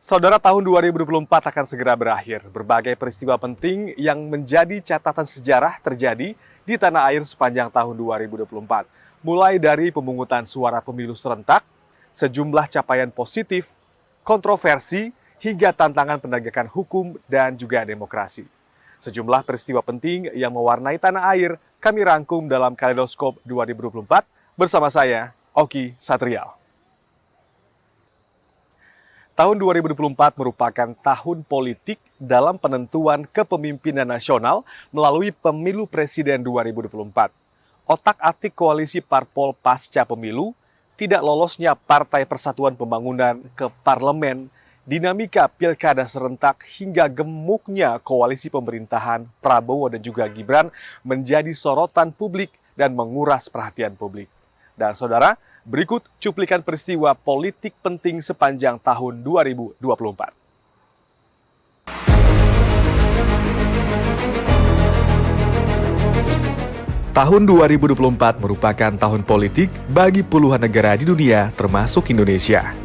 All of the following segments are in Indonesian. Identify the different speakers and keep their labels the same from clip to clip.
Speaker 1: Saudara, tahun 2024 akan segera berakhir. Berbagai peristiwa penting yang menjadi catatan sejarah terjadi di tanah air sepanjang tahun 2024. Mulai dari pemungutan suara pemilu serentak, sejumlah capaian positif, kontroversi, hingga tantangan penegakan hukum dan juga demokrasi. Sejumlah peristiwa penting yang mewarnai tanah air kami rangkum dalam Kaleidoskop 2024 bersama saya, Oki Satrial. Tahun 2024 merupakan tahun politik dalam penentuan kepemimpinan nasional melalui pemilu presiden 2024. Otak-atik koalisi parpol pasca pemilu, tidak lolosnya Partai Persatuan Pembangunan ke parlemen, dinamika pilkada serentak hingga gemuknya koalisi pemerintahan Prabowo dan juga Gibran menjadi sorotan publik dan menguras perhatian publik. Dan saudara, berikut cuplikan peristiwa politik penting sepanjang tahun 2024. Tahun 2024 merupakan tahun politik bagi puluhan negara di dunia termasuk Indonesia.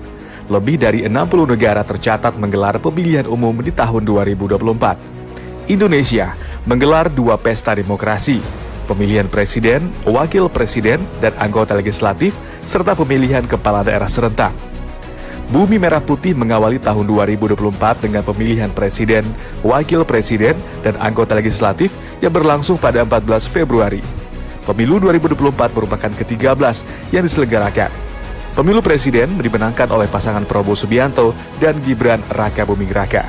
Speaker 1: Lebih dari 60 negara tercatat menggelar pemilihan umum di tahun 2024. Indonesia menggelar 2 pesta demokrasi, pemilihan presiden, wakil presiden, dan anggota legislatif, serta pemilihan kepala daerah serentak. Bumi Merah Putih mengawali tahun 2024 dengan pemilihan presiden, wakil presiden, dan anggota legislatif yang berlangsung pada 14 Februari. Pemilu 2024 merupakan ke-13 yang diselenggarakan. Pemilu presiden dimenangkan oleh pasangan Prabowo Subianto dan Gibran Raka Buming Raka.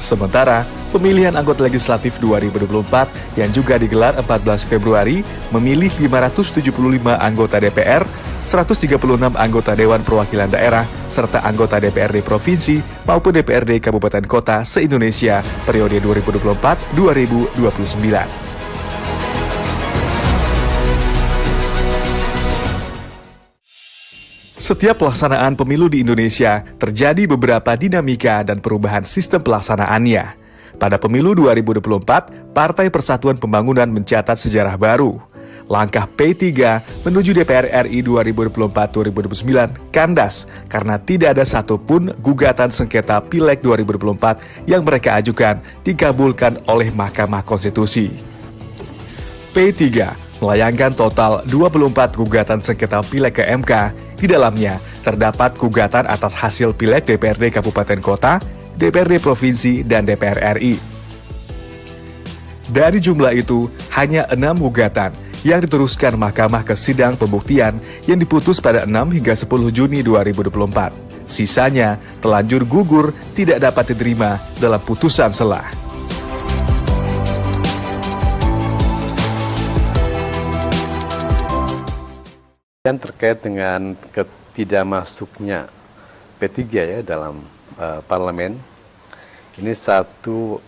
Speaker 1: Sementara, pemilihan anggota legislatif 2024 yang juga digelar 14 Februari memilih 575 anggota DPR, 136 anggota Dewan Perwakilan Daerah, serta anggota DPRD Provinsi maupun DPRD Kabupaten Kota se-Indonesia periode 2024-2029. Setiap pelaksanaan pemilu di Indonesia terjadi beberapa dinamika dan perubahan sistem pelaksanaannya. Pada pemilu 2024, Partai Persatuan Pembangunan mencatat sejarah baru. Langkah P3 menuju DPR RI 2024-2029 kandas karena tidak ada satupun gugatan sengketa Pileg 2024 yang mereka ajukan dikabulkan oleh Mahkamah Konstitusi. P3 melayangkan total 24 gugatan sengketa Pileg ke MK. Di dalamnya terdapat gugatan atas hasil Pileg DPRD Kabupaten Kota, DPRD Provinsi, dan DPR RI. Dari jumlah itu, hanya 6 gugatan yang diteruskan Mahkamah ke sidang pembuktian yang diputus pada 6 hingga 10 Juni 2024. Sisanya telanjur gugur tidak dapat diterima dalam putusan sela.
Speaker 2: Dan terkait dengan ketidakmasuknya P3 ya dalam parlemen, ini satu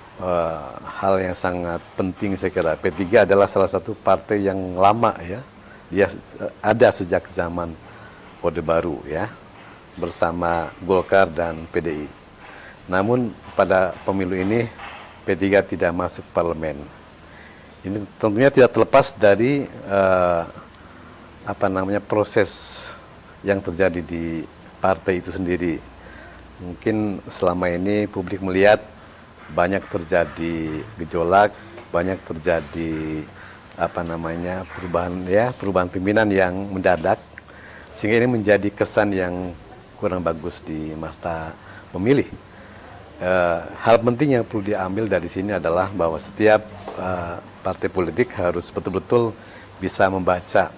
Speaker 2: hal yang sangat penting saya kira. P3 adalah salah satu partai yang lama ya, dia ada sejak zaman Orde Baru ya, bersama Golkar dan PDI. Namun pada pemilu ini P3 tidak masuk parlemen. Ini tentunya tidak terlepas dari proses yang terjadi di partai itu sendiri. Mungkin selama ini publik melihat banyak terjadi gejolak, banyak terjadi perubahan pimpinan yang mendadak, sehingga ini menjadi kesan yang kurang bagus di mata pemilih. Hal penting yang perlu diambil dari sini adalah bahwa setiap partai politik harus betul-betul bisa membaca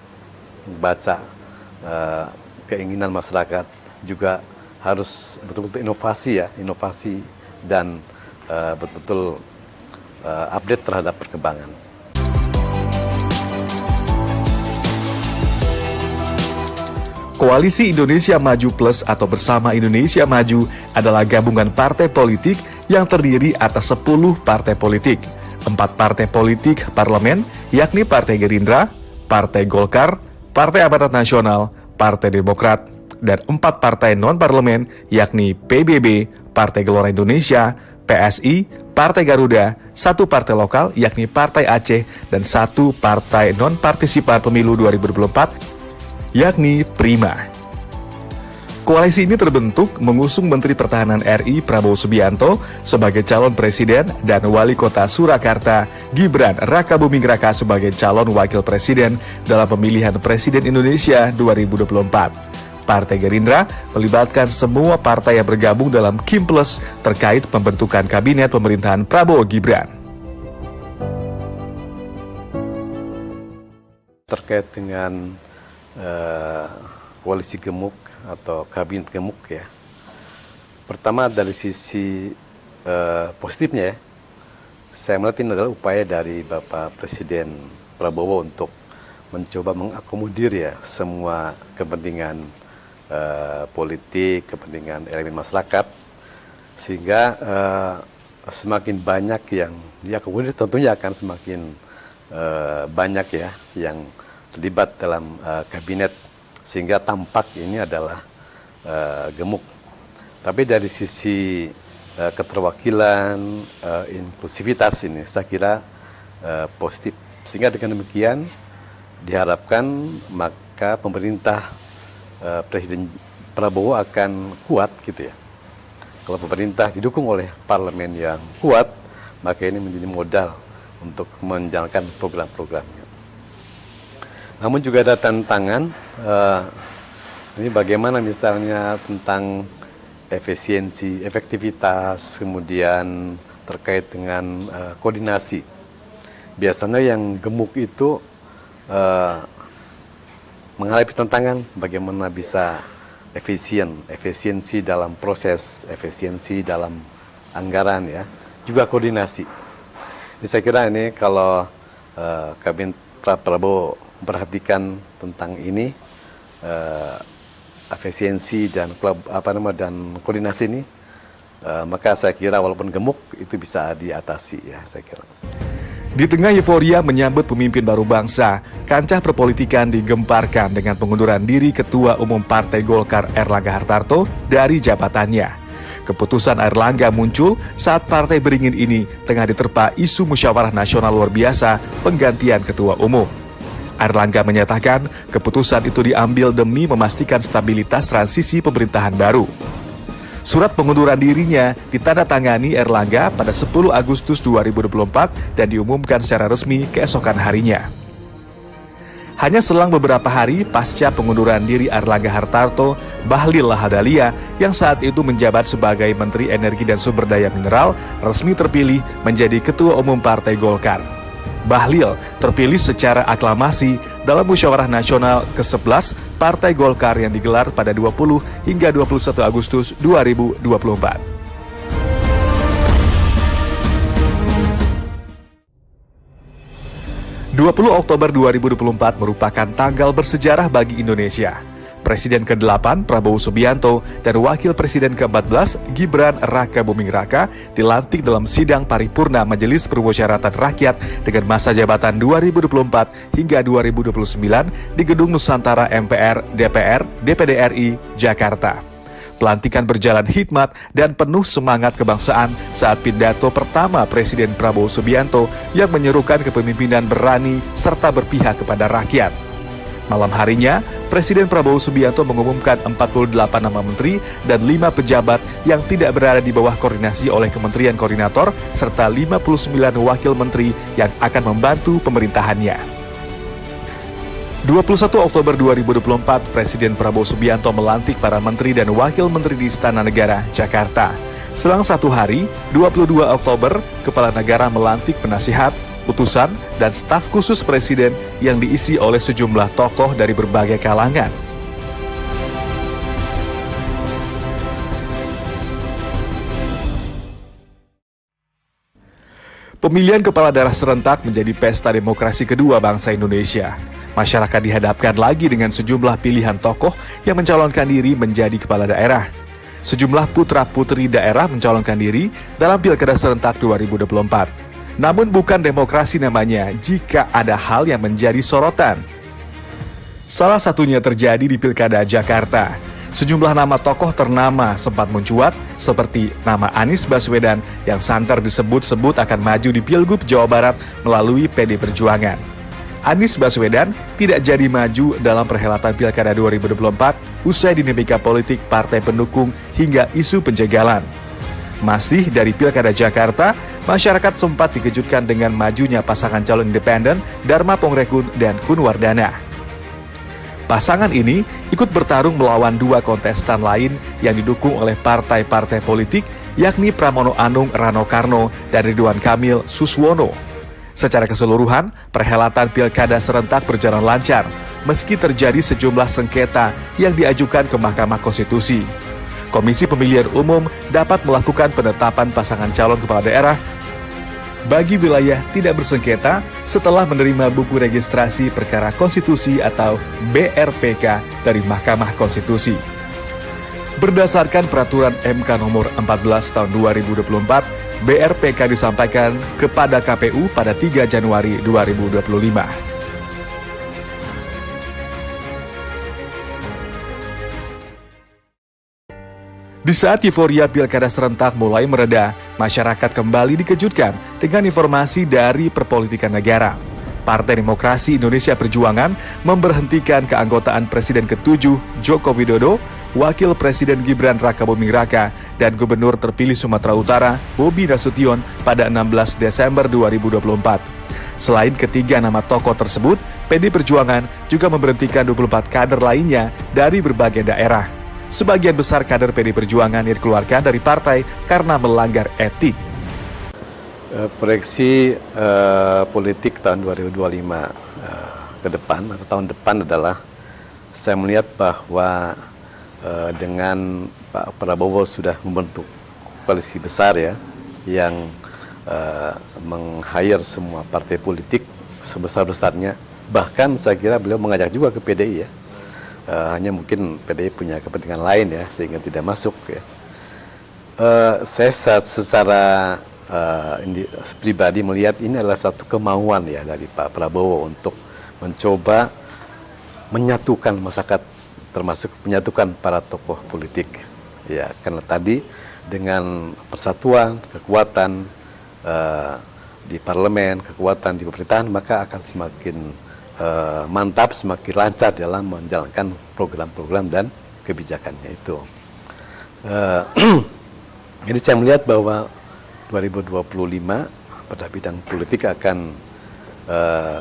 Speaker 2: keinginan masyarakat, juga harus betul-betul inovasi dan betul-betul update terhadap perkembangan.
Speaker 1: Koalisi Indonesia Maju Plus atau Bersama Indonesia Maju adalah gabungan partai politik yang terdiri atas 10 partai politik, 4 partai politik parlemen, yakni Partai Gerindra, Partai Golkar, Partai Amanat Nasional, Partai Demokrat, dan 4 partai non-parlemen yakni PBB, Partai Gelora Indonesia, PSI, Partai Garuda, 1 partai lokal yakni Partai Aceh, dan 1 partai non-partisipan pemilu 2024 yakni Prima. Koalisi ini terbentuk mengusung Menteri Pertahanan RI Prabowo Subianto sebagai calon presiden dan Wali Kota Surakarta Gibran Rakabuming Raka sebagai calon wakil presiden dalam pemilihan Presiden Indonesia 2024. Partai Gerindra melibatkan semua partai yang bergabung dalam Kim Plus terkait pembentukan kabinet pemerintahan Prabowo Gibran.
Speaker 2: Terkait dengan koalisi gemuk atau kabinet gemuk ya. Pertama dari sisi positifnya ya, saya melihat ini adalah upaya dari Bapak Presiden Prabowo untuk mencoba mengakomodir ya semua kepentingan politik, kepentingan elemen masyarakat, sehingga semakin banyak yang diakomodir tentunya akan semakin banyak ya yang terlibat dalam kabinet, sehingga tampak ini adalah gemuk. Tapi dari sisi keterwakilan, inklusivitas ini saya kira positif. Sehingga dengan demikian diharapkan maka pemerintah Presiden Prabowo akan kuat gitu ya. Kalau pemerintah didukung oleh parlemen yang kuat, maka ini menjadi modal untuk menjalankan program-programnya. Namun juga ada tantangan, ini bagaimana misalnya tentang efisiensi, efektivitas, kemudian terkait dengan koordinasi. Biasanya yang gemuk itu menghadapi tantangan bagaimana bisa efisiensi dalam proses, efisiensi dalam anggaran ya, juga koordinasi. Ini saya kira ini kalau Kabinet Prabowo perhatikan tentang ini, efisiensi dan dan koordinasi ini, maka saya kira walaupun gemuk itu bisa diatasi ya saya kira.
Speaker 1: Di tengah euforia menyambut pemimpin baru bangsa, kancah perpolitikan digemparkan dengan pengunduran diri Ketua Umum Partai Golkar Erlangga Hartarto dari jabatannya. Keputusan Erlangga muncul saat Partai Beringin ini tengah diterpa isu musyawarah nasional luar biasa penggantian Ketua Umum. Erlangga menyatakan keputusan itu diambil demi memastikan stabilitas transisi pemerintahan baru. Surat pengunduran dirinya ditandatangani Erlangga pada 10 Agustus 2024 dan diumumkan secara resmi keesokan harinya. Hanya selang beberapa hari pasca pengunduran diri Erlangga Hartarto, Bahlil Lahadalia yang saat itu menjabat sebagai Menteri Energi dan Sumber Daya Mineral resmi terpilih menjadi Ketua Umum Partai Golkar. Bahlil terpilih secara aklamasi dalam musyawarah nasional ke-11 Partai Golkar yang digelar pada 20 hingga 21 Agustus 2024. 20 Oktober 2024 merupakan tanggal bersejarah bagi Indonesia. Presiden ke-8 Prabowo Subianto dan Wakil Presiden ke-14 Gibran Rakabuming Raka dilantik dalam sidang paripurna Majelis Permusyawaratan Rakyat dengan masa jabatan 2024 hingga 2029 di Gedung Nusantara MPR, DPR, DPD RI, Jakarta. Pelantikan berjalan hikmat dan penuh semangat kebangsaan saat pidato pertama Presiden Prabowo Subianto yang menyerukan kepemimpinan berani serta berpihak kepada rakyat. Malam harinya, Presiden Prabowo Subianto mengumumkan 48 nama menteri dan 5 pejabat yang tidak berada di bawah koordinasi oleh Kementerian Koordinator serta 59 wakil menteri yang akan membantu pemerintahannya. 21 Oktober 2024, Presiden Prabowo Subianto melantik para menteri dan wakil menteri di Istana Negara, Jakarta. Selang satu hari, 22 Oktober, Kepala Negara melantik penasihat, utusan, dan staf khusus Presiden yang diisi oleh sejumlah tokoh dari berbagai kalangan. Pemilihan kepala daerah serentak menjadi pesta demokrasi kedua bangsa Indonesia. Masyarakat dihadapkan lagi dengan sejumlah pilihan tokoh yang mencalonkan diri menjadi kepala daerah. Sejumlah putra-putri daerah mencalonkan diri dalam Pilkada serentak 2024. Namun bukan demokrasi namanya jika ada hal yang menjadi sorotan. Salah satunya terjadi di Pilkada Jakarta. Sejumlah nama tokoh ternama sempat mencuat seperti nama Anies Baswedan yang santer disebut-sebut akan maju di Pilgub Jawa Barat melalui PD Perjuangan. Anies Baswedan tidak jadi maju dalam perhelatan Pilkada 2024 usai dinamika politik partai pendukung hingga isu penjagalan. Masih dari Pilkada Jakarta, masyarakat sempat dikejutkan dengan majunya pasangan calon independen Dharma Pongrekun dan Kun Wardana. Pasangan ini ikut bertarung melawan dua kontestan lain yang didukung oleh partai-partai politik, yakni Pramono Anung Rano Karno dan Ridwan Kamil Suswono. Secara keseluruhan, perhelatan Pilkada serentak berjalan lancar, meski terjadi sejumlah sengketa yang diajukan ke Mahkamah Konstitusi. Komisi Pemilihan Umum dapat melakukan penetapan pasangan calon kepala daerah bagi wilayah tidak bersengketa setelah menerima buku registrasi perkara konstitusi atau BRPK dari Mahkamah Konstitusi. Berdasarkan peraturan MK nomor 14 tahun 2024, BRPK disampaikan kepada KPU pada 3 Januari 2025. Di saat euforia Pilkada serentak mulai mereda, masyarakat kembali dikejutkan dengan informasi dari perpolitikan negara. Partai Demokrasi Indonesia Perjuangan memberhentikan keanggotaan Presiden ke-7 Joko Widodo, Wakil Presiden Gibran Rakabuming Raka, dan Gubernur terpilih Sumatera Utara Bobi Nasution pada 16 Desember 2024. Selain ketiga nama tokoh tersebut, PD Perjuangan juga memberhentikan 24 kader lainnya dari berbagai daerah. Sebagian besar kader PD Perjuangan yang dikeluarkan dari partai karena melanggar etik.
Speaker 2: Proyeksi politik tahun 2025 ke depan atau tahun depan adalah saya melihat bahwa dengan Pak Prabowo sudah membentuk koalisi besar ya yang meng-hire semua partai politik sebesar-besarnya, bahkan saya kira beliau mengajak juga ke PDI ya. Hanya mungkin PDI punya kepentingan lain ya sehingga tidak masuk ya. Saya secara pribadi melihat ini adalah satu kemauan ya dari Pak Prabowo untuk mencoba menyatukan masyarakat, termasuk menyatukan para tokoh politik ya, karena tadi dengan persatuan, kekuatan di parlemen, kekuatan di pemerintahan, maka akan semakin mantap, semakin lancar dalam menjalankan program-program dan kebijakannya itu. Jadi saya melihat bahwa 2025 pada bidang politik akan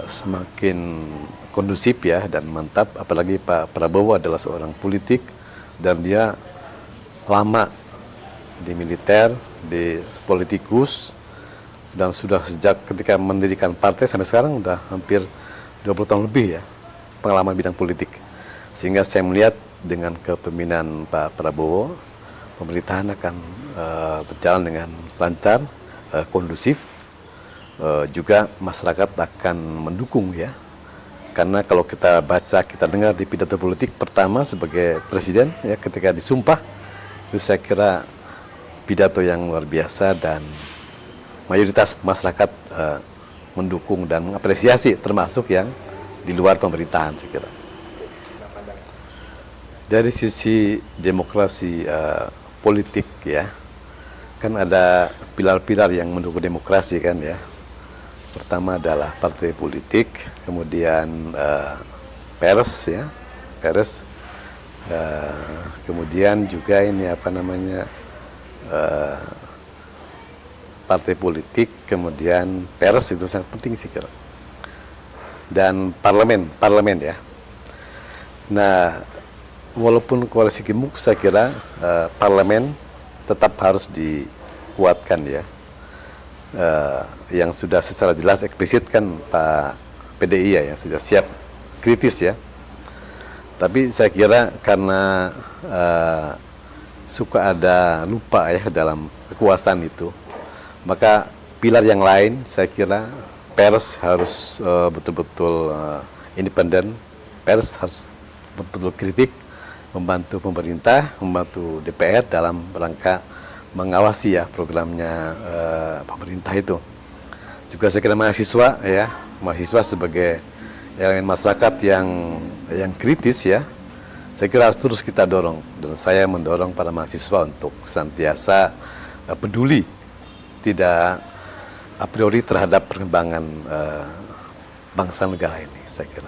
Speaker 2: semakin kondusif ya dan mantap, apalagi Pak Prabowo adalah seorang politik dan dia lama di militer, di politikus, dan sudah sejak ketika mendirikan partai sampai sekarang sudah hampir 20 tahun lebih ya pengalaman bidang politik, sehingga saya melihat dengan kepemimpinan Pak Prabowo pemerintahan akan berjalan dengan lancar, kondusif, juga masyarakat akan mendukung ya, karena kalau kita baca, kita dengar di pidato politik pertama sebagai presiden ya ketika disumpah, itu saya kira pidato yang luar biasa dan mayoritas masyarakat mendukung dan mengapresiasi, termasuk yang di luar pemerintahan saya kira. Dari sisi demokrasi politik ya, kan ada pilar-pilar yang mendukung demokrasi kan ya. Pertama adalah partai politik, kemudian pers ya, pers, kemudian juga ini apa namanya, partai politik, kemudian pers, itu sangat penting sih kira. Dan parlemen ya. Nah, walaupun koalisi gemuk, saya kira parlemen tetap harus dikuatkan ya. Yang sudah secara jelas eksplisit kan Pak PDI ya, yang sudah siap kritis ya. Tapi saya kira karena suka ada lupa ya dalam kekuasaan itu, maka pilar yang lain saya kira pers harus betul-betul independen, pers harus betul-betul kritik, membantu pemerintah, membantu DPR dalam rangka mengawasi ya programnya pemerintah itu. Juga saya kira mahasiswa ya, mahasiswa sebagai elemen masyarakat yang kritis ya, saya kira harus terus kita dorong, dan saya mendorong para mahasiswa untuk senantiasa peduli, tidak a priori terhadap perkembangan bangsa negara ini, saya kira.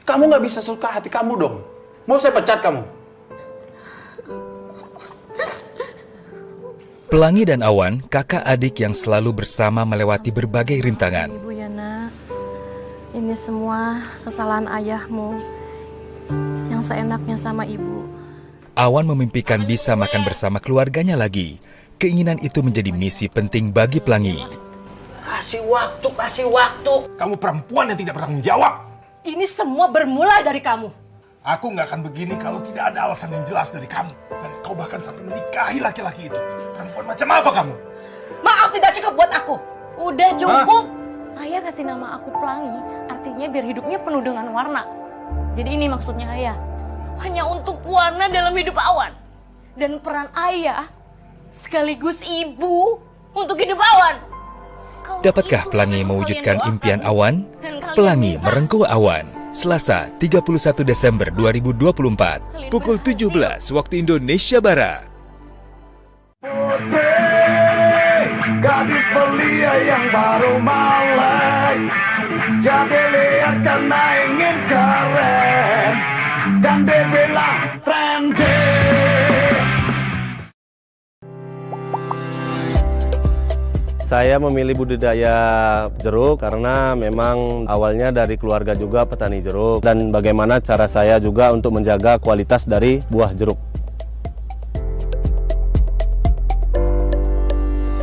Speaker 3: Kamu nggak bisa suka hati kamu dong. Mau saya pecat kamu?
Speaker 4: Pelangi dan Awan, kakak adik yang selalu bersama melewati berbagai rintangan.
Speaker 5: Ibu Yana, ini semua kesalahan ayahmu yang seenaknya sama ibu.
Speaker 4: Awan memimpikan bisa makan bersama keluarganya lagi. Keinginan itu menjadi misi penting bagi Pelangi.
Speaker 6: Kasih waktu.
Speaker 3: Kamu perempuan yang tidak bertanggung jawab.
Speaker 6: Ini semua bermula dari kamu.
Speaker 3: Aku nggak akan begini kalau tidak ada alasan yang jelas dari kamu. Dan kau bahkan sampai menikahi laki-laki itu. Perempuan macam apa kamu?
Speaker 6: Maaf, tidak cukup buat aku.
Speaker 5: Udah cukup. Ayah kasih nama aku Pelangi, artinya biar hidupnya penuh dengan warna. Jadi ini maksudnya ayah. Hanya untuk warna dalam hidup Awan. Dan peran ayah sekaligus ibu untuk hidup Awan.
Speaker 4: Dapatkah Pelangi mewujudkan impian Awan? Pelangi Merengkuh Awan, Selasa 31 Desember 2024, pukul 17 waktu Indonesia Barat.
Speaker 7: Gadis belia yang baru melek, jadi lihat karena ingin keren, dan dibilang trendy.
Speaker 8: Saya memilih budidaya jeruk karena memang awalnya dari keluarga juga petani jeruk, dan bagaimana cara saya juga untuk menjaga kualitas dari buah jeruk.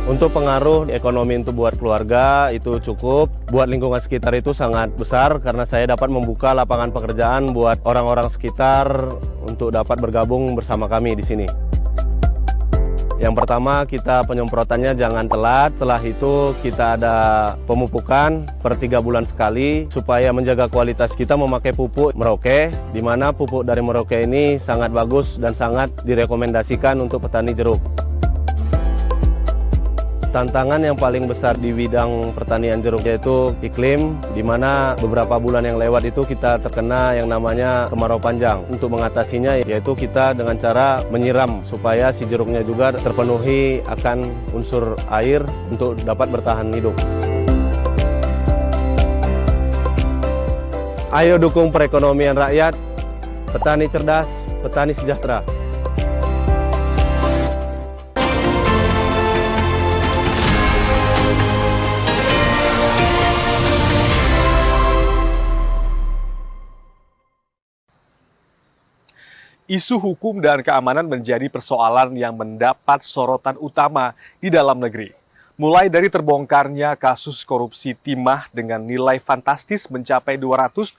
Speaker 8: Untuk pengaruh ekonomi untuk buat keluarga itu cukup, buat lingkungan sekitar itu sangat besar karena saya dapat membuka lapangan pekerjaan buat orang-orang sekitar untuk dapat bergabung bersama kami di sini. Yang pertama, kita penyemprotannya jangan telat. Setelah itu kita ada pemupukan per 3 bulan sekali supaya menjaga kualitas. Kita memakai pupuk Merauke, di mana pupuk dari Merauke ini sangat bagus dan sangat direkomendasikan untuk petani jeruk. Tantangan yang paling besar di bidang pertanian jeruk yaitu iklim, di mana beberapa bulan yang lewat itu kita terkena yang namanya kemarau panjang. Untuk mengatasinya yaitu kita dengan cara menyiram supaya si jeruknya juga terpenuhi akan unsur air untuk dapat bertahan hidup. Ayo dukung perekonomian rakyat, petani cerdas, petani sejahtera.
Speaker 1: Isu hukum dan keamanan menjadi persoalan yang mendapat sorotan utama di dalam negeri. Mulai dari terbongkarnya kasus korupsi timah dengan nilai fantastis mencapai 271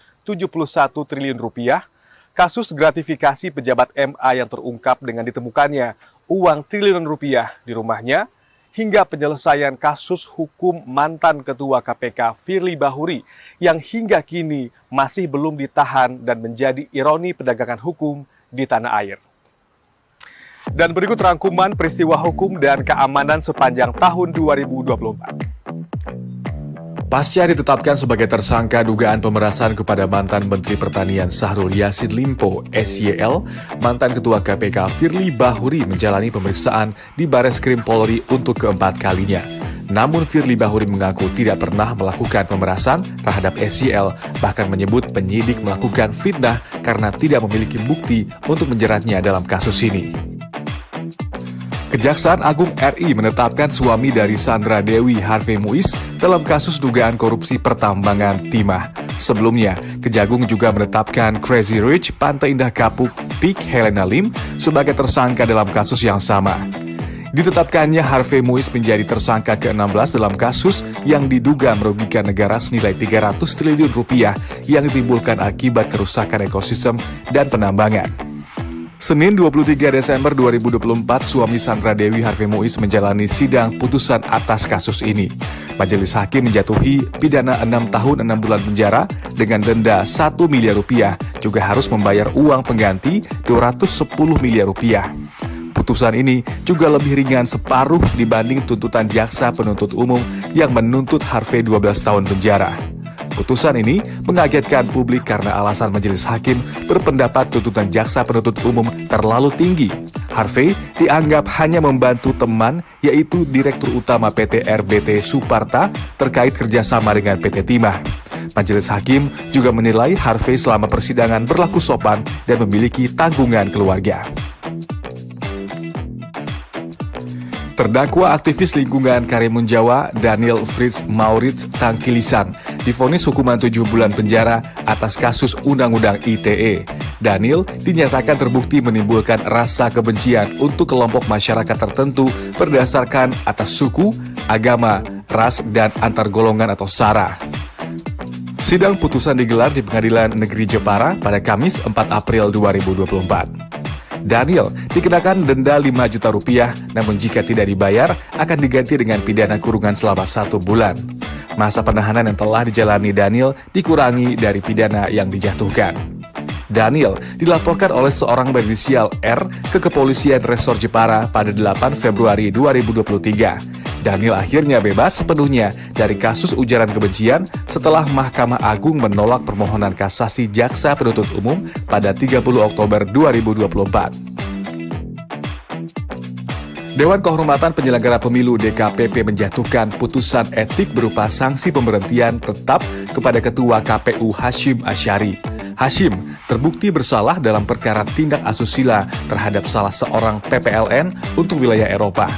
Speaker 1: triliun rupiah, kasus gratifikasi pejabat MA yang terungkap dengan ditemukannya uang triliunan rupiah di rumahnya, hingga penyelesaian kasus hukum mantan Ketua KPK Firly Bahuri yang hingga kini masih belum ditahan dan menjadi ironi pedagangan hukum di tanah air. Dan berikut rangkuman peristiwa hukum dan keamanan sepanjang tahun 2024. Pasca ditetapkan sebagai tersangka dugaan pemerasan kepada mantan Menteri Pertanian Syahrul Yassin Limpo (SYL), mantan Ketua KPK Firly Bahuri menjalani pemeriksaan di Bareskrim Polri untuk keempat kalinya. Namun Firly Bahuri mengaku tidak pernah melakukan pemerasan terhadap SYL, bahkan menyebut penyidik melakukan fitnah karena tidak memiliki bukti untuk menjeratnya dalam kasus ini. Kejaksaan Agung RI menetapkan suami dari Sandra Dewi, Harvey Muiz, dalam kasus dugaan korupsi pertambangan timah. Sebelumnya, Kejagung juga menetapkan Crazy Rich Pantai Indah Kapuk Peak Helena Lim sebagai tersangka dalam kasus yang sama. Ditetapkannya Harvey Muiz menjadi tersangka ke-16 dalam kasus yang diduga merugikan negara senilai 300 triliun rupiah yang ditimbulkan akibat kerusakan ekosistem dan penambangan. Senin 23 Desember 2024, suami Sandra Dewi Harvey Muiz menjalani sidang putusan atas kasus ini. Majelis hakim menjatuhi pidana 6 tahun 6 bulan penjara dengan denda 1 miliar rupiah, juga harus membayar uang pengganti 210 miliar rupiah. Putusan ini juga lebih ringan separuh dibanding tuntutan jaksa penuntut umum yang menuntut Harvey 12 tahun penjara. Putusan ini mengagetkan publik karena alasan majelis hakim berpendapat tuntutan jaksa penuntut umum terlalu tinggi. Harvey dianggap hanya membantu teman, yaitu Direktur Utama PT RBT Suparta terkait kerjasama dengan PT Timah. Majelis hakim juga menilai Harvey selama persidangan berlaku sopan dan memiliki tanggungan keluarga. Terdakwa aktivis lingkungan Karimun Jawa, Daniel Fritz Maurits Tangkilisan, divonis hukuman 7 bulan penjara atas kasus Undang-Undang ITE. Daniel dinyatakan terbukti menimbulkan rasa kebencian untuk kelompok masyarakat tertentu berdasarkan atas suku, agama, ras, dan antar golongan atau SARA. Sidang putusan digelar di Pengadilan Negeri Jepara pada Kamis 4 April 2024. Daniel dikenakan denda 5 juta rupiah, namun jika tidak dibayar akan diganti dengan pidana kurungan selama 1 bulan. Masa penahanan yang telah dijalani Daniel dikurangi dari pidana yang dijatuhkan. Daniel dilaporkan oleh seorang berinisial R ke Kepolisian Resor Jepara pada 8 Februari 2023. Daniel akhirnya bebas sepenuhnya dari kasus ujaran kebencian setelah Mahkamah Agung menolak permohonan kasasi jaksa penuntut umum pada 30 Oktober 2024. Dewan Kehormatan Penyelenggara Pemilu DKPP menjatuhkan putusan etik berupa sanksi pemberhentian tetap kepada Ketua KPU Hasyim Asyari. Hasyim terbukti bersalah dalam perkara tindak asusila terhadap salah seorang PPLN untuk wilayah Eropa.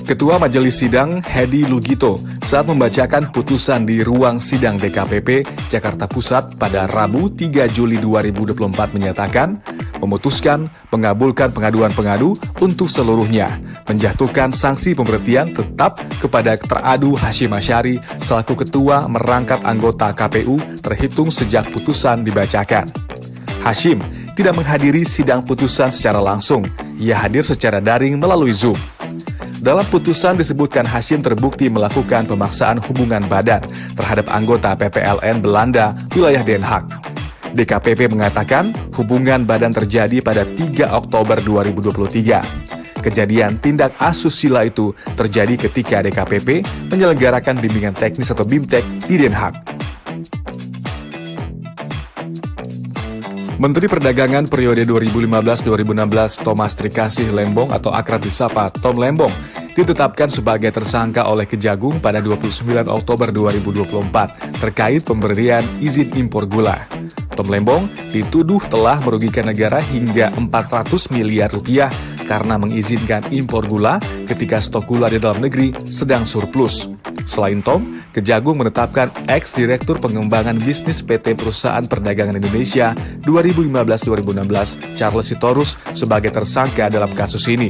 Speaker 1: Ketua Majelis Sidang Hedi Lugito saat membacakan putusan di ruang sidang DKPP Jakarta Pusat pada Rabu 3 Juli 2024 menyatakan memutuskan mengabulkan pengaduan pengadu untuk seluruhnya, menjatuhkan sanksi pemberhentian tetap kepada teradu Hasyim Asyari selaku ketua merangkap anggota KPU terhitung sejak putusan dibacakan. Hasyim tidak menghadiri sidang putusan secara langsung, ia hadir secara daring melalui Zoom. Dalam putusan disebutkan Hasyim terbukti melakukan pemaksaan hubungan badan terhadap anggota PPLN Belanda wilayah Den Haag. DKPP mengatakan hubungan badan terjadi pada 3 Oktober 2023. Kejadian tindak asusila itu terjadi ketika DKPP menyelenggarakan bimbingan teknis atau BIMTEK di Den Haag. Menteri Perdagangan periode 2015-2016 Thomas Trikasih Lembong atau akrab disapa Tom Lembong ditetapkan sebagai tersangka oleh Kejagung pada 29 Oktober 2024 terkait pemberian izin impor gula. Tom Lembong dituduh telah merugikan negara hingga 400 miliar rupiah karena mengizinkan impor gula ketika stok gula di dalam negeri sedang surplus. Selain Tom, Kejagung menetapkan ex-direktur pengembangan bisnis PT Perusahaan Perdagangan Indonesia 2015-2016 Charles Sitorus sebagai tersangka dalam kasus ini.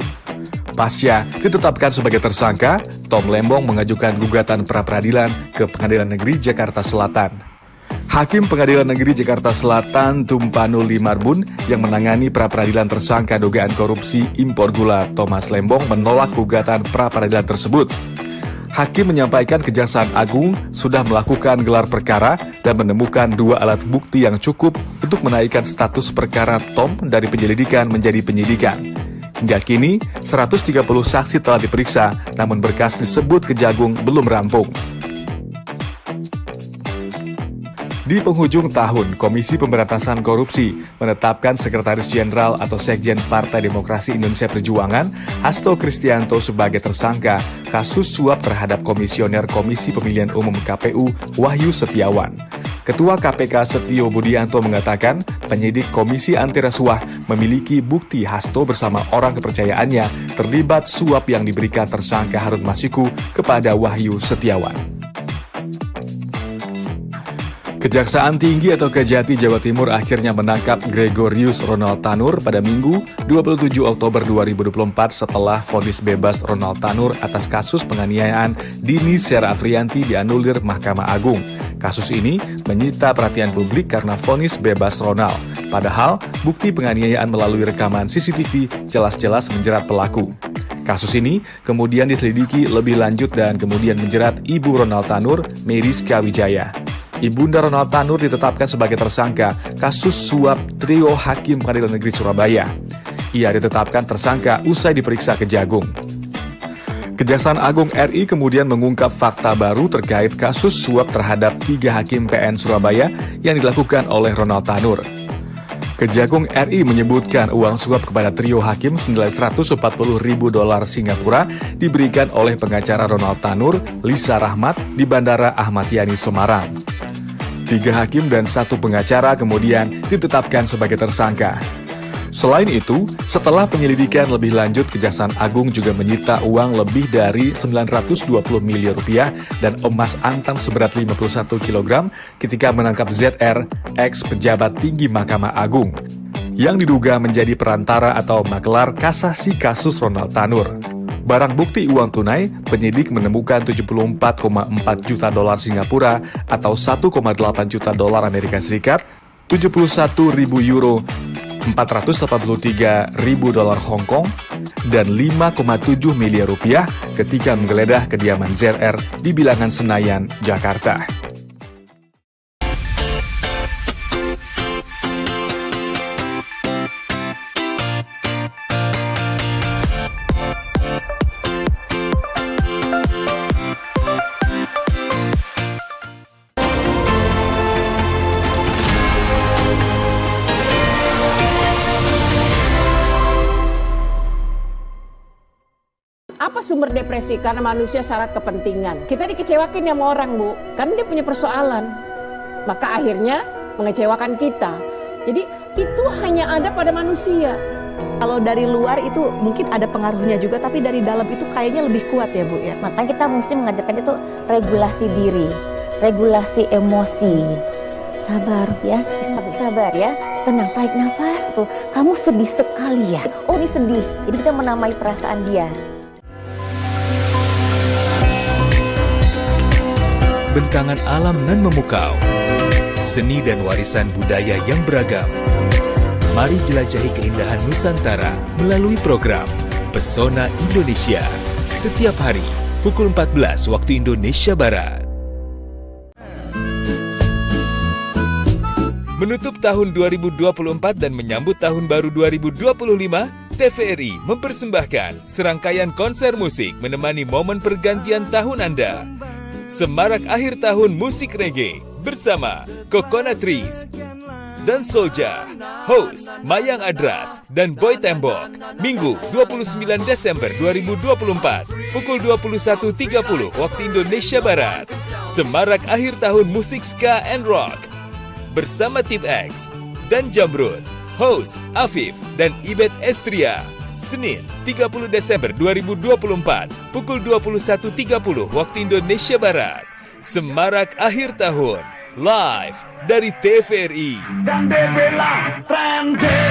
Speaker 1: Pasca ditetapkan sebagai tersangka, Tom Lembong mengajukan gugatan pra-peradilan ke Pengadilan Negeri Jakarta Selatan. Hakim Pengadilan Negeri Jakarta Selatan Tumpanu Limarbun yang menangani pra-peradilan tersangka dugaan korupsi impor gula Thomas Lembong menolak gugatan pra-peradilan tersebut. Hakim menyampaikan Kejaksaan Agung sudah melakukan gelar perkara dan menemukan 2 alat bukti yang cukup untuk menaikkan status perkara Tom dari penyelidikan menjadi penyidikan. Hingga kini, 130 saksi telah diperiksa, namun berkas disebut Kejagung belum rampung. Di penghujung tahun, Komisi Pemberantasan Korupsi menetapkan Sekretaris Jenderal atau Sekjen Partai Demokrasi Indonesia Perjuangan, Hasto Kristianto sebagai tersangka kasus suap terhadap Komisioner Komisi Pemilihan Umum KPU Wahyu Setiawan. Ketua KPK Setio Budianto mengatakan penyidik Komisi Anti Rasuah memiliki bukti Hasto bersama orang kepercayaannya terlibat suap yang diberikan tersangka Harun Masiku kepada Wahyu Setiawan. Kejaksaan Tinggi atau Kejati Jawa Timur akhirnya menangkap Gregorius Ronald Tanur pada Minggu 27 Oktober 2024 setelah vonis bebas Ronald Tanur atas kasus penganiayaan Dini Sera Afrianti dianulir Mahkamah Agung. Kasus ini menyita perhatian publik karena vonis bebas Ronald. Padahal, bukti penganiayaan melalui rekaman CCTV jelas-jelas menjerat pelaku. Kasus ini kemudian diselidiki lebih lanjut dan kemudian menjerat Ibu Ronald Tanur, Meriska Wijaya. Ibunda Ronald Tanur ditetapkan sebagai tersangka kasus suap trio Hakim Pengadilan Negeri Surabaya. Ia ditetapkan tersangka usai diperiksa Kejagung. Kejaksaan Agung RI kemudian mengungkap fakta baru terkait kasus suap terhadap 3 hakim PN Surabaya yang dilakukan oleh Ronald Tanur. Kejagung RI menyebutkan uang suap kepada trio hakim senilai $140.000 Singapura diberikan oleh pengacara Ronald Tanur, Lisa Rahmat, di Bandara Ahmad Yani, Semarang. 3 hakim dan 1 pengacara kemudian ditetapkan sebagai tersangka. Selain itu, setelah penyelidikan lebih lanjut, Kejaksaan Agung juga menyita uang lebih dari Rp920 miliar dan emas antam seberat 51 kg ketika menangkap ZR, ex pejabat tinggi Mahkamah Agung, yang diduga menjadi perantara atau makelar kasasi kasus Ronald Tanur. Barang bukti uang tunai, penyidik menemukan $74,4 juta Singapura atau 1,8 juta dolar Amerika Serikat, 71.000 euro, $483.000 Hong Kong, dan 5,7 miliar rupiah ketika menggeledah kediaman ZR di Bilangan Senayan, Jakarta.
Speaker 9: Apa sumber depresi? Karena manusia syarat kepentingan. Kita dikecewakan sama orang, Bu. Karena dia punya persoalan. Maka akhirnya mengecewakan kita. Jadi itu hanya ada pada manusia.
Speaker 6: Kalau dari luar itu mungkin ada pengaruhnya juga, tapi dari dalam itu kayaknya lebih kuat ya, Bu ya.
Speaker 5: Makanya kita mesti mengajarkan itu regulasi diri, regulasi emosi. Sabar ya, sabar ya. Tenang, tarik nafas tuh. Kamu sedih sekali ya. Oh, ini sedih. Jadi kita menamai perasaan dia.
Speaker 4: Bentangan alam nan memukau, seni dan warisan budaya yang beragam. Mari jelajahi keindahan Nusantara melalui program Pesona Indonesia setiap hari pukul 14 waktu Indonesia Barat. Menutup tahun 2024 dan menyambut tahun baru 2025, TVRI mempersembahkan serangkaian konser musik menemani momen pergantian tahun Anda. Semarak akhir tahun musik reggae bersama Coconut Trees dan Soulja, host Mayang Adras dan Boy Tembok, Minggu 29 Desember 2024, pukul 21.30 waktu Indonesia Barat. Semarak akhir tahun musik ska and rock bersama Tim X dan Jamrud, host Afif dan Ibet Estria. Senin 30 Desember 2024 pukul 21.30 waktu Indonesia Barat. Semarak akhir tahun live dari TVRI.
Speaker 7: Dan dibilang trendy.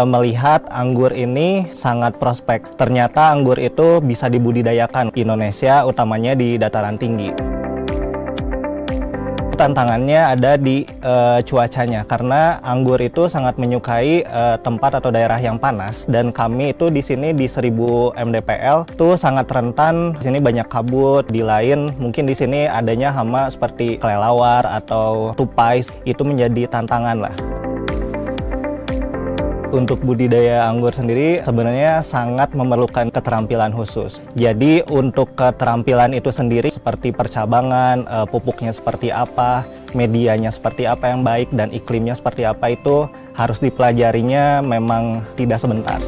Speaker 8: Melihat anggur ini sangat prospek. Ternyata anggur itu bisa dibudidayakan di Indonesia, utamanya di dataran tinggi. Tantangannya ada di cuacanya, karena anggur itu sangat menyukai tempat atau daerah yang panas, dan kami itu di sini di 1000 mdpl tuh sangat rentan. Di sini banyak kabut, di lain mungkin di sini adanya hama seperti kelelawar atau tupai. Itu menjadi tantangan lah. Untuk budidaya anggur sendiri sebenarnya sangat memerlukan keterampilan khusus. Jadi untuk keterampilan itu sendiri seperti percabangan, pupuknya seperti apa, medianya seperti apa yang baik, dan iklimnya seperti apa itu harus dipelajarinya memang tidak sebentar.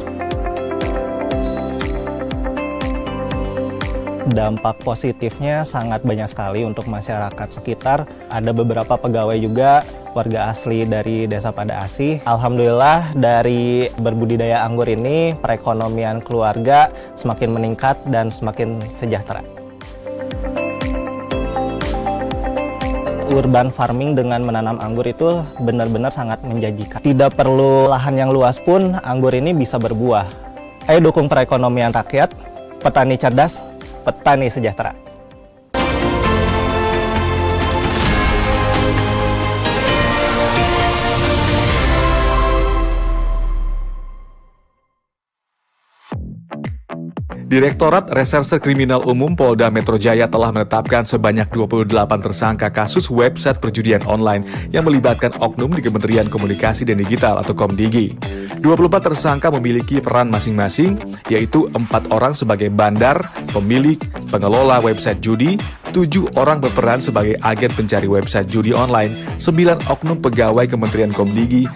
Speaker 8: Dampak positifnya sangat banyak sekali untuk masyarakat sekitar. Ada beberapa pegawai juga warga asli dari Desa Pada Asih. Alhamdulillah dari berbudidaya anggur ini perekonomian keluarga semakin meningkat dan semakin sejahtera. Urban farming dengan menanam anggur itu benar-benar sangat menjanjikan. Tidak perlu lahan yang luas pun anggur ini bisa berbuah. Ayo dukung perekonomian rakyat
Speaker 10: petani cerdas, petani sejahtera.
Speaker 1: Direktorat Reserse Kriminal Umum Polda Metro Jaya telah menetapkan sebanyak 28 tersangka kasus website perjudian online yang melibatkan oknum di Kementerian Komunikasi dan Digital atau Komdigi. 24 tersangka memiliki peran masing-masing, yaitu 4 orang sebagai bandar, pemilik, pengelola website judi, 7 orang berperan sebagai agen pencari website judi online, 9 oknum pegawai Kementerian Komdigi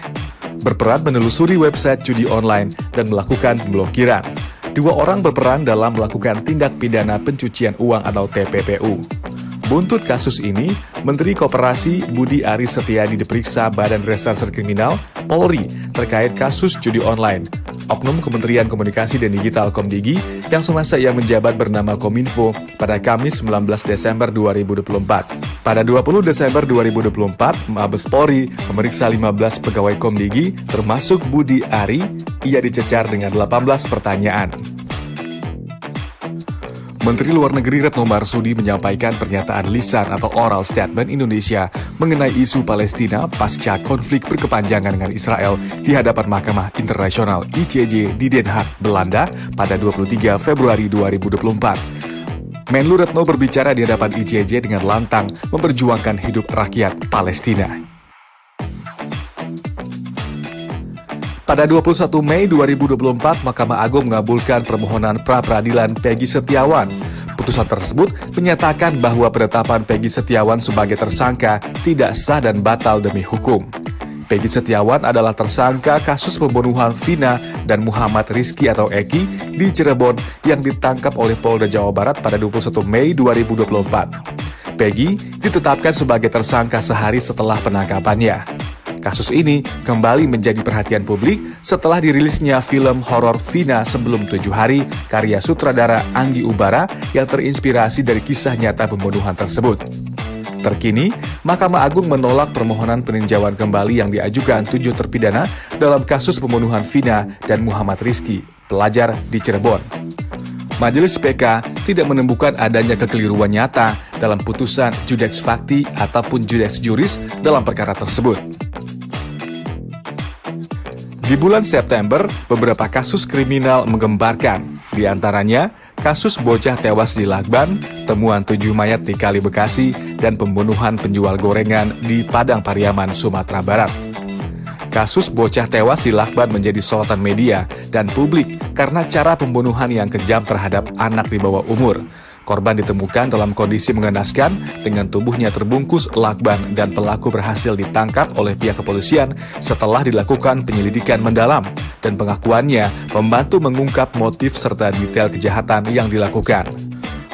Speaker 1: berperan menelusuri website judi online dan melakukan pemblokiran. 2 orang berperan dalam melakukan tindak pidana pencucian uang atau TPPU. Buntut kasus ini, Menteri Koperasi Budi Aris Setiadi diperiksa Badan Reserse Kriminal Polri terkait kasus judi online. Oknum Kementerian Komunikasi dan Digital Komdigi yang semasa ia menjabat bernama Kominfo pada Kamis 19 Desember 2024. Pada 20 Desember 2024, Mabes Polri memeriksa 15 pegawai Komdigi termasuk Budi Ari. Ia dicecar dengan 18 pertanyaan. Menteri Luar Negeri Retno Marsudi menyampaikan pernyataan lisan atau oral statement Indonesia mengenai isu Palestina pasca konflik berkepanjangan dengan Israel di hadapan Mahkamah Internasional ICJ di Den Haag, Belanda pada 23 Februari 2024. Menlu Retno berbicara di hadapan ICJ dengan lantang memperjuangkan hidup rakyat Palestina. Pada 21 Mei 2024, Mahkamah Agung mengabulkan permohonan pra-peradilan Peggy Setiawan. Putusan tersebut menyatakan bahwa penetapan Peggy Setiawan sebagai tersangka tidak sah dan batal demi hukum. Peggy Setiawan adalah tersangka kasus pembunuhan Vina dan Muhammad Rizky atau Eki di Cirebon yang ditangkap oleh Polda Jawa Barat pada 21 Mei 2024. Peggy ditetapkan sebagai tersangka sehari setelah penangkapannya. Kasus ini kembali menjadi perhatian publik setelah dirilisnya film horor Vina Sebelum 7 Hari karya sutradara Anggi Ubara yang terinspirasi dari kisah nyata pembunuhan tersebut. Terkini, Mahkamah Agung menolak permohonan peninjauan kembali yang diajukan 7 terpidana dalam kasus pembunuhan Vina dan Muhammad Rizky, pelajar di Cirebon. Majelis PK tidak menemukan adanya kekeliruan nyata dalam putusan Judex Facti ataupun Judex Juris dalam perkara tersebut. Di bulan September, beberapa kasus kriminal menggemparkan, di antaranya kasus bocah tewas di Lakban, temuan 7 mayat di Kali Bekasi, dan pembunuhan penjual gorengan di Padang Pariaman, Sumatera Barat. Kasus bocah tewas di Lakban menjadi sorotan media dan publik karena cara pembunuhan yang kejam terhadap anak di bawah umur. Korban ditemukan dalam kondisi mengenaskan dengan tubuhnya terbungkus lakban dan pelaku berhasil ditangkap oleh pihak kepolisian setelah dilakukan penyelidikan mendalam dan pengakuannya membantu mengungkap motif serta detail kejahatan yang dilakukan.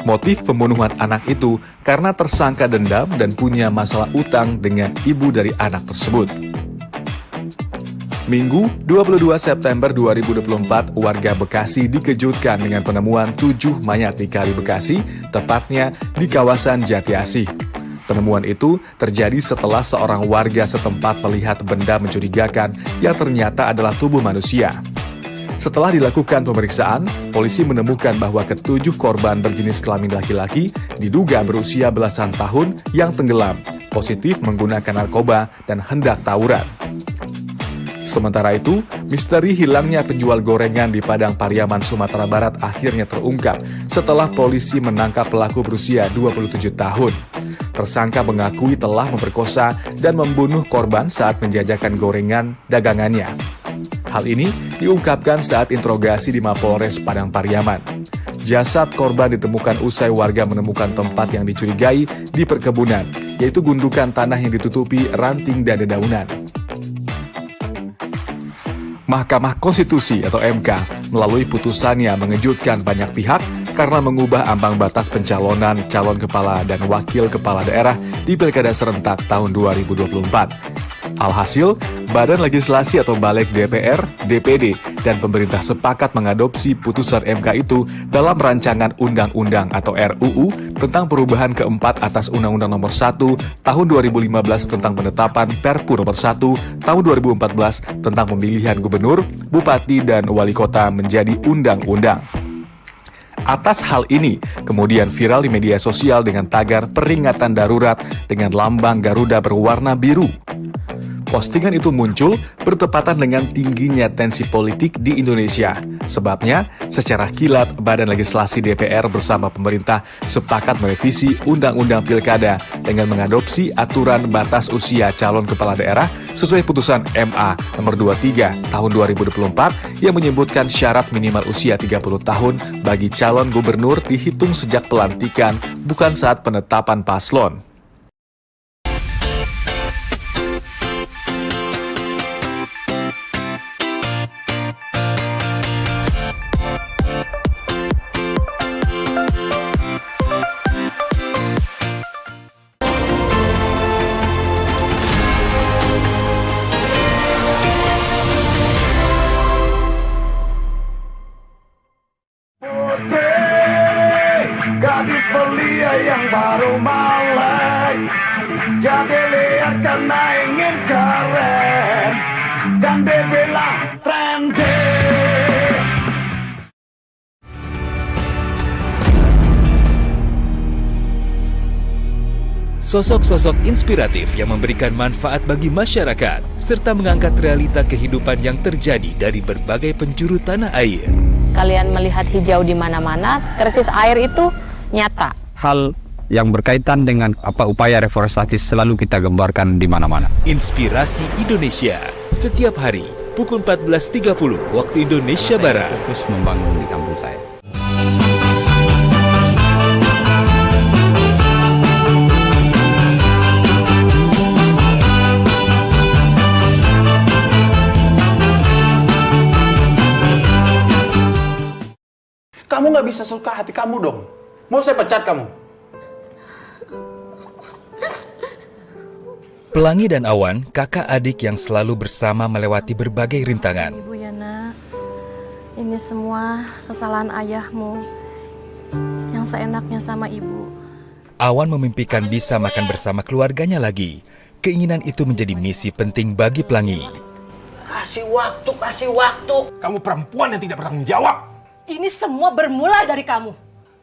Speaker 1: Motif pembunuhan anak itu karena tersangka dendam dan punya masalah utang dengan ibu dari anak tersebut. Minggu 22 September 2024, warga Bekasi dikejutkan dengan penemuan 7 mayat di Kali Bekasi, tepatnya di kawasan Jati Asih. Penemuan itu terjadi setelah seorang warga setempat melihat benda mencurigakan yang ternyata adalah tubuh manusia. Setelah dilakukan pemeriksaan, polisi menemukan bahwa ketujuh korban berjenis kelamin laki-laki diduga berusia belasan tahun yang tenggelam, positif menggunakan narkoba dan hendak tawuran. Sementara itu, misteri hilangnya penjual gorengan di Padang Pariaman, Sumatera Barat akhirnya terungkap setelah polisi menangkap pelaku berusia 27 tahun. Tersangka mengakui telah memperkosa dan membunuh korban saat menjajakan gorengan dagangannya. Hal ini diungkapkan saat interogasi di Mapolres Padang Pariaman. Jasad korban ditemukan usai warga menemukan tempat yang dicurigai di perkebunan, yaitu gundukan tanah yang ditutupi ranting dan dedaunan. Mahkamah Konstitusi atau MK melalui putusannya mengejutkan banyak pihak karena mengubah ambang batas pencalonan calon kepala dan wakil kepala daerah di Pilkada serentak tahun 2024. Alhasil, Badan Legislasi atau Balik DPR, DPD, dan pemerintah sepakat mengadopsi putusan MK itu dalam rancangan Undang-Undang atau RUU tentang perubahan keempat atas Undang-Undang Nomor 1 Tahun 2015 tentang penetapan Perpu Nomor 1 Tahun 2014 tentang pemilihan gubernur, bupati, dan wali kota menjadi undang-undang. Atas hal ini, kemudian viral di media sosial dengan tagar peringatan darurat dengan lambang Garuda berwarna biru. Postingan itu muncul bertepatan dengan tingginya tensi politik di Indonesia. Sebabnya, secara kilat, Badan Legislasi DPR bersama pemerintah sepakat merevisi Undang-Undang Pilkada dengan mengadopsi aturan batas usia calon kepala daerah sesuai putusan MA nomor 23 tahun 2024 yang menyebutkan syarat minimal usia 30 tahun bagi calon gubernur dihitung sejak pelantikan, bukan saat penetapan paslon.
Speaker 7: Gadis belia yang baru melek, jadi lihat karena ingin keren, dan dibilang trendy.
Speaker 4: Sosok-sosok inspiratif yang memberikan manfaat bagi masyarakat, serta mengangkat realita kehidupan yang terjadi dari berbagai penjuru tanah air.
Speaker 11: Kalian melihat hijau di mana-mana, krisis air itu nyata.
Speaker 12: Hal yang berkaitan dengan upaya reforestasi selalu kita gambarkan di mana-mana.
Speaker 4: Inspirasi Indonesia, setiap hari pukul 14.30 waktu Indonesia Barat.
Speaker 12: Fokus membangun di kampung saya.
Speaker 13: Kamu nggak bisa suka hati kamu dong. Mau saya pecat kamu?
Speaker 4: Pelangi dan Awan, kakak adik yang selalu bersama melewati berbagai rintangan.
Speaker 14: Ibu ya nak, ini semua kesalahan ayahmu yang seenaknya sama ibu.
Speaker 4: Awan memimpikan bisa makan bersama keluarganya lagi. Keinginan itu menjadi misi penting bagi Pelangi.
Speaker 3: Kasih waktu. Kamu perempuan yang tidak bertanggung jawab.
Speaker 14: Ini semua bermula dari kamu.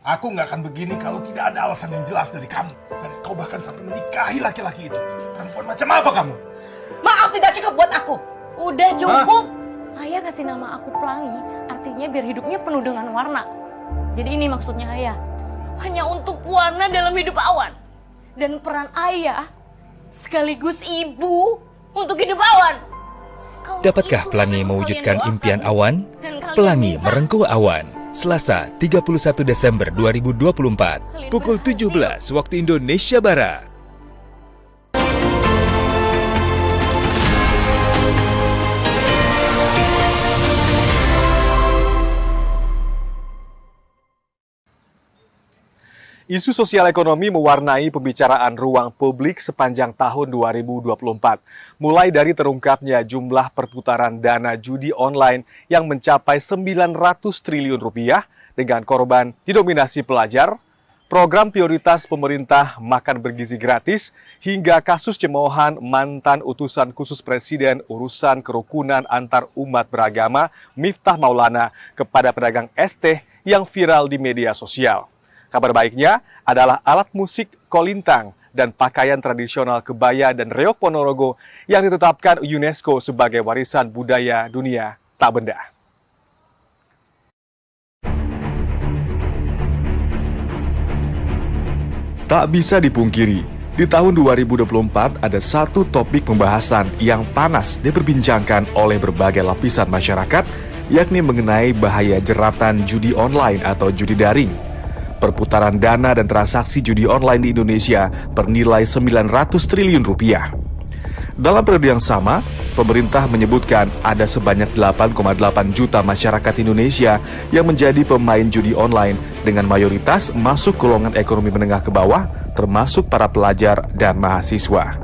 Speaker 3: Aku nggak akan begini kalau tidak ada alasan yang jelas dari kamu. Dan kau bahkan sampai menikahi laki-laki itu. Perempuan macam apa kamu?
Speaker 14: Maaf, tidak cukup buat aku.
Speaker 5: Udah cukup. Ayah kasih nama aku Pelangi, artinya biar hidupnya penuh dengan warna. Jadi ini maksudnya ayah. Hanya untuk warna dalam hidup Awan. Dan peran ayah sekaligus ibu untuk hidup Awan.
Speaker 4: Dapatkah Pelangi mewujudkan impian Awan? Pelangi Merengkuh Awan, Selasa 31 Desember 2024, pukul 17 waktu Indonesia Barat.
Speaker 1: Isu sosial ekonomi mewarnai pembicaraan ruang publik sepanjang tahun 2024. Mulai dari terungkapnya jumlah perputaran dana judi online yang mencapai 900 triliun rupiah dengan korban didominasi pelajar, program prioritas pemerintah makan bergizi gratis, hingga kasus cemoohan mantan utusan khusus Presiden urusan kerukunan antar umat beragama Miftah Maulana kepada pedagang es teh yang viral di media sosial. Kabar baiknya adalah alat musik kolintang dan pakaian tradisional kebaya dan reog Ponorogo yang ditetapkan UNESCO sebagai warisan budaya dunia tak benda. Tak bisa dipungkiri, di tahun 2024 ada satu topik pembahasan yang panas diperbincangkan oleh berbagai lapisan masyarakat, yakni mengenai bahaya jeratan judi online atau judi daring. Perputaran dana dan transaksi judi online di Indonesia bernilai 900 triliun rupiah. Dalam periode yang sama, pemerintah menyebutkan ada sebanyak 8,8 juta masyarakat Indonesia yang menjadi pemain judi online dengan mayoritas masuk golongan ekonomi menengah ke bawah, termasuk para pelajar dan mahasiswa.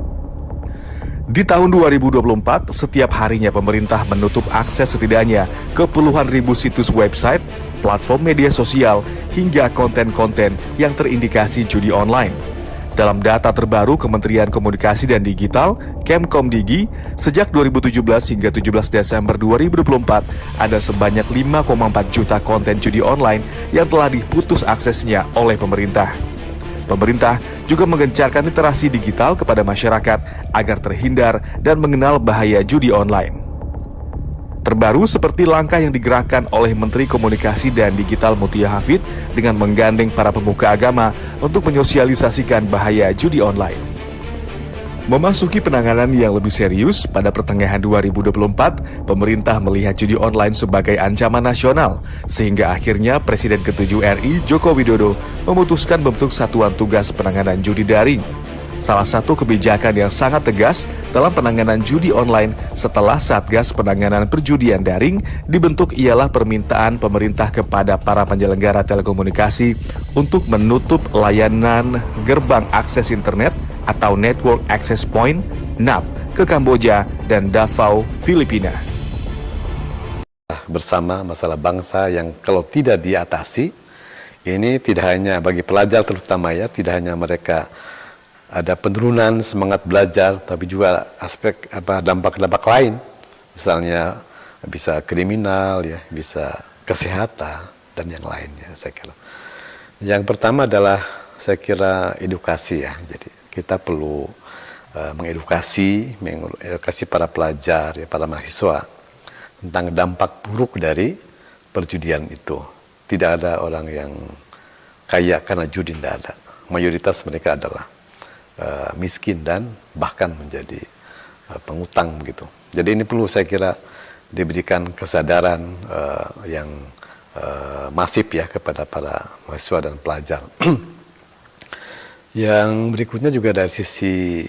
Speaker 1: Di tahun 2024, setiap harinya pemerintah menutup akses setidaknya ke puluhan ribu situs website, platform media sosial, hingga konten-konten yang terindikasi judi online. Dalam data terbaru Kementerian Komunikasi dan Digital, Kemkomdigi, sejak 2017 hingga 17 Desember 2024, ada sebanyak 5,4 juta konten judi online yang telah diputus aksesnya oleh pemerintah. Pemerintah juga menggencarkan literasi digital kepada masyarakat agar terhindar dan mengenal bahaya judi online. Terbaru seperti langkah yang digerakkan oleh Menteri Komunikasi dan Digital Mutia Hafid dengan menggandeng para pemuka agama untuk menyosialisasikan bahaya judi online. Memasuki penanganan yang lebih serius, pada pertengahan 2024, pemerintah melihat judi online sebagai ancaman nasional, sehingga akhirnya Presiden ke-7 RI Joko Widodo memutuskan membentuk Satuan Tugas Penanganan Judi Daring. Salah satu kebijakan yang sangat tegas dalam penanganan judi online setelah Satgas Penanganan Perjudian Daring dibentuk ialah permintaan pemerintah kepada para penyelenggara telekomunikasi untuk menutup layanan gerbang akses internet atau Network Access Point (NAP) ke Kamboja dan Davao, Filipina.
Speaker 2: Bersama masalah bangsa yang kalau tidak diatasi, ini tidak hanya bagi pelajar terutama ya, tidak hanya mereka ada penurunan semangat belajar, tapi juga aspek dampak-dampak lain, misalnya bisa kriminal ya, bisa kesehatan dan yang lainnya. Saya kira yang pertama adalah saya kira edukasi ya. Jadi kita perlu mengedukasi para pelajar ya, para mahasiswa tentang dampak buruk dari perjudian itu. Tidak ada orang yang kaya karena judi, tidak ada. Mayoritas mereka adalah miskin dan bahkan menjadi pengutang begitu. Jadi ini perlu saya kira diberikan kesadaran yang masif ya kepada para mahasiswa dan pelajar. Yang berikutnya juga dari sisi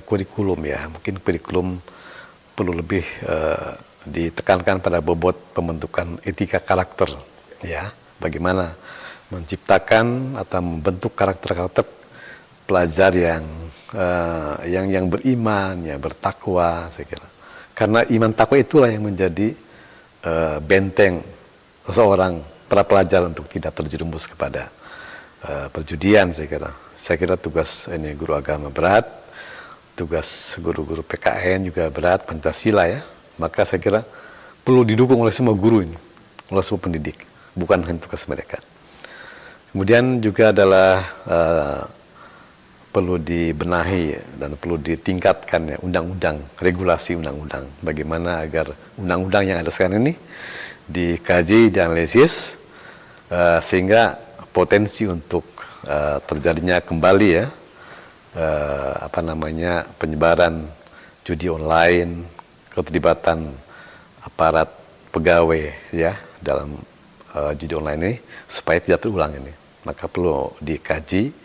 Speaker 2: kurikulum ya, mungkin kurikulum perlu lebih ditekankan pada bobot pembentukan etika karakter ya, bagaimana menciptakan atau membentuk karakter-karakter pelajar yang beriman, ya bertakwa, saya kira. Karena iman takwa itulah yang menjadi benteng seseorang, para pelajar untuk tidak terjerumus kepada perjudian, saya kira. Saya kira tugas ini guru agama berat, tugas guru-guru PKN juga berat, Pancasila ya. Maka saya kira perlu didukung oleh semua guru ini, oleh semua pendidik, bukan hanya tugas mereka. Kemudian juga adalah perlu dibenahi dan perlu ditingkatkan ya undang-undang, regulasi undang-undang. Bagaimana agar undang-undang yang ada sekarang ini dikaji, dianalisis sehingga potensi untuk terjadinya kembali ya penyebaran judi online, keterlibatan aparat pegawai ya dalam judi online ini supaya tidak terulang ini. Maka perlu dikaji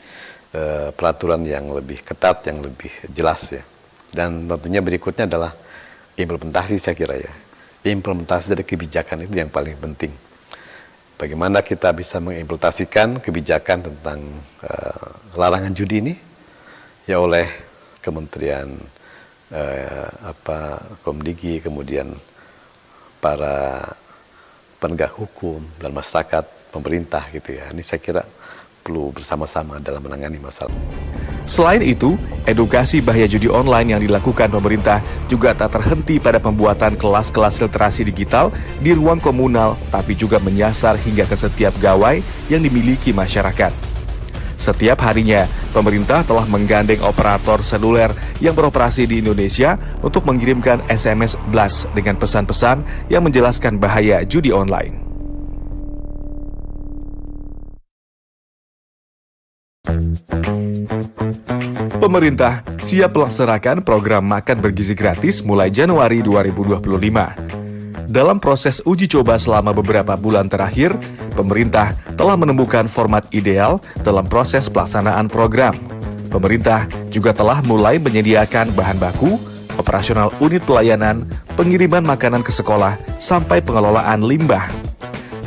Speaker 2: peraturan yang lebih ketat, yang lebih jelas ya. Dan tentunya berikutnya adalah implementasi, saya kira ya. Implementasi dari kebijakan itu yang paling penting. Bagaimana kita bisa mengimplementasikan kebijakan tentang larangan judi ini ya oleh Kementerian Komdigi, kemudian para penegak hukum dan masyarakat, pemerintah gitu ya. Ini saya kira perlu bersama-sama dalam menangani masalah.
Speaker 1: Selain itu, edukasi bahaya judi online yang dilakukan pemerintah juga tak terhenti pada pembuatan kelas-kelas literasi digital di ruang komunal, tapi juga menyasar hingga ke setiap gawai yang dimiliki masyarakat. Setiap harinya, pemerintah telah menggandeng operator seluler yang beroperasi di Indonesia untuk mengirimkan SMS blast dengan pesan-pesan yang menjelaskan bahaya judi online. Pemerintah siap melaksanakan program makan bergizi gratis mulai Januari 2025. Dalam proses uji coba selama beberapa bulan terakhir, pemerintah telah menemukan format ideal dalam proses pelaksanaan program. Pemerintah juga telah mulai menyediakan bahan baku, operasional unit pelayanan, pengiriman makanan ke sekolah, sampai pengelolaan limbah.